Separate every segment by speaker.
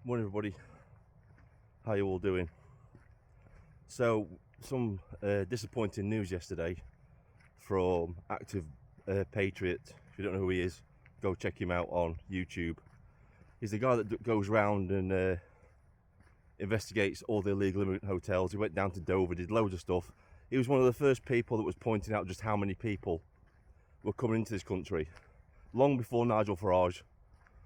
Speaker 1: Morning everybody, how you all doing? So some disappointing news yesterday from Patriot. If you don't know who he is, go check him out on YouTube. He's the guy that goes around and investigates all the illegal immigrant hotels. He went down to Dover, did loads of stuff. He was one of the first people that was pointing out just how many people were coming into this country. Long before Nigel Farage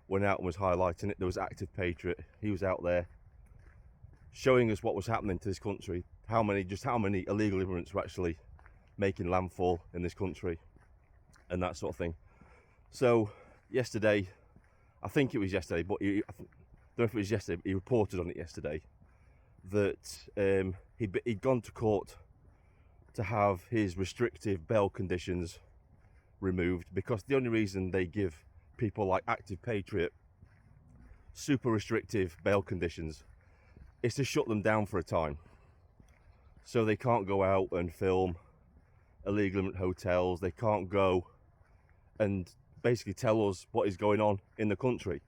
Speaker 1: went out and was highlighting it, there was Active Patriot. He was out there showing us what was happening to this country, how many illegal immigrants were actually making landfall in this country and that sort of thing. So yesterday, I think it was yesterday, but I don't know if it was yesterday, but he reported on it yesterday that he'd gone to court to have his restrictive bail conditions removed, because the only reason they give people like Active Patriot super restrictive bail conditions is to shut them down for a time, so they can't go out and film illegal hotels. They can't go and basically tell us what is going on in the country.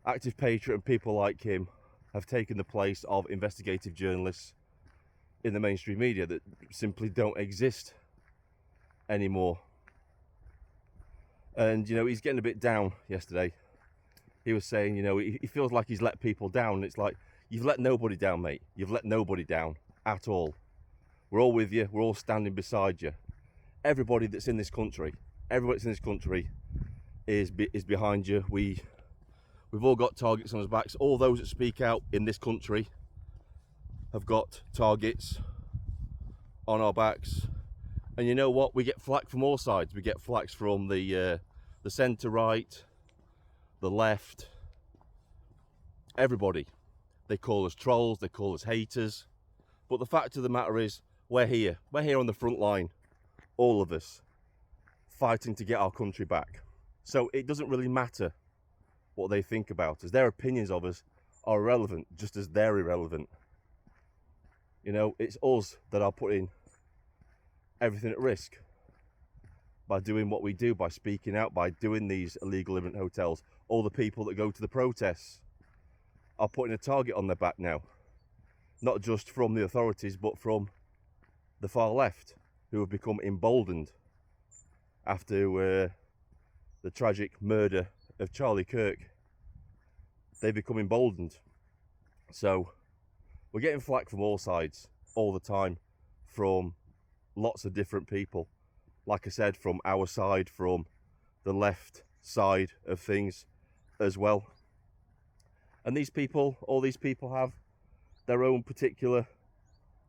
Speaker 1: Active Patriot and people like him have taken the place of investigative journalists in the mainstream media that simply don't exist anymore. And he's getting a bit down yesterday. He was saying, he feels like he's let people down. It's like, you've let nobody down, mate. You've let nobody down at all. We're all with you. We're all standing beside you. Everybody that's in this country, is behind you. We've all got targets on our backs. All those that speak out in this country have got targets on our backs. And you know what? We get flack from all sides. We get flacks from the centre right, the left, everybody. They call us trolls, they call us haters. But the fact of the matter is, we're here on the front line, all of us, fighting to get our country back. So it doesn't really matter what they think about us. Their opinions of us are irrelevant, just as they're irrelevant. It's us that are putting everything at risk by doing what we do, by speaking out, by doing these illegal immigrant hotels. All the people that go to the protests are putting a target on their back now, not just from the authorities but from the far left, who have become emboldened after the tragic murder of Charlie Kirk. They become emboldened. So we're getting flack from all sides all the time, from lots of different people. Like I said, from our side, from the left side of things as well. And all these people have their own particular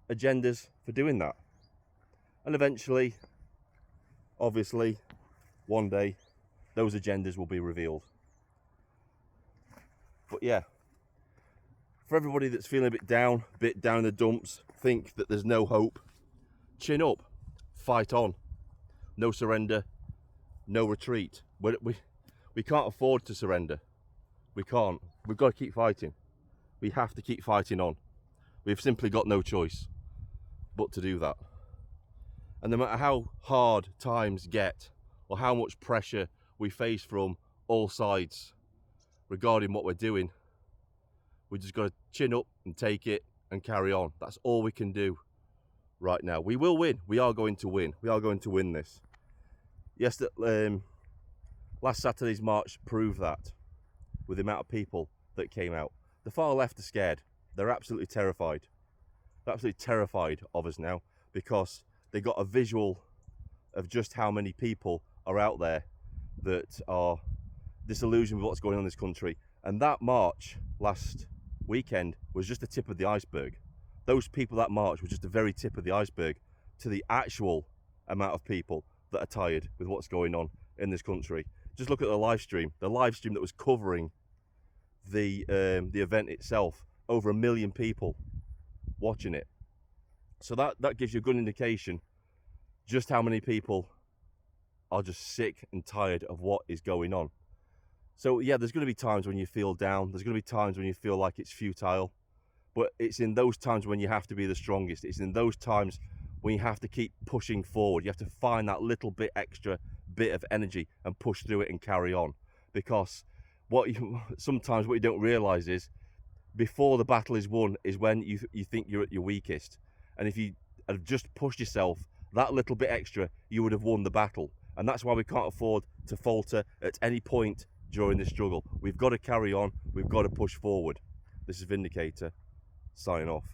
Speaker 1: agendas for doing that. And eventually, obviously, one day, those agendas will be revealed. But yeah, for everybody that's feeling a bit down in the dumps, think that there's no hope, chin up, fight on. No surrender, no retreat. We can't afford to surrender. We can't. We've got to keep fighting. We have to keep fighting on. We've simply got no choice but to do that. And no matter how hard times get, or how much pressure we face from all sides regarding what we're doing, we just got to chin up and take it and carry on. That's all we can do right now. We will win. We are going to win. We are going to win this. Last Saturday's march proved that, with the amount of people that came out. The far left are scared. They're absolutely terrified. They're absolutely terrified of us now, because they got a visual of just how many people are out there that are disillusioned with what's going on in this country. And that march last weekend was just the tip of the iceberg. Those people that march was just the very tip of the iceberg to the actual amount of people that are tired with what's going on in this country. Just look at the live stream that was covering the event itself. Over 1 million people watching it. So that gives you a good indication just how many people are just sick and tired of what is going on. So yeah, there's going to be times when you feel down. There's going to be times when you feel like it's futile. But it's in those times when you have to be the strongest. It's in those times when you have to keep pushing forward. You have to find that little bit extra bit of energy and push through it and carry on. Because Sometimes what you don't realise is, before the battle is won is when you think you're at your weakest, and if you had just pushed yourself that little bit extra, you would have won the battle. And that's why we can't afford to falter at any point during this struggle. We've got to carry on, we've got to push forward. This is Vindicator, signing off.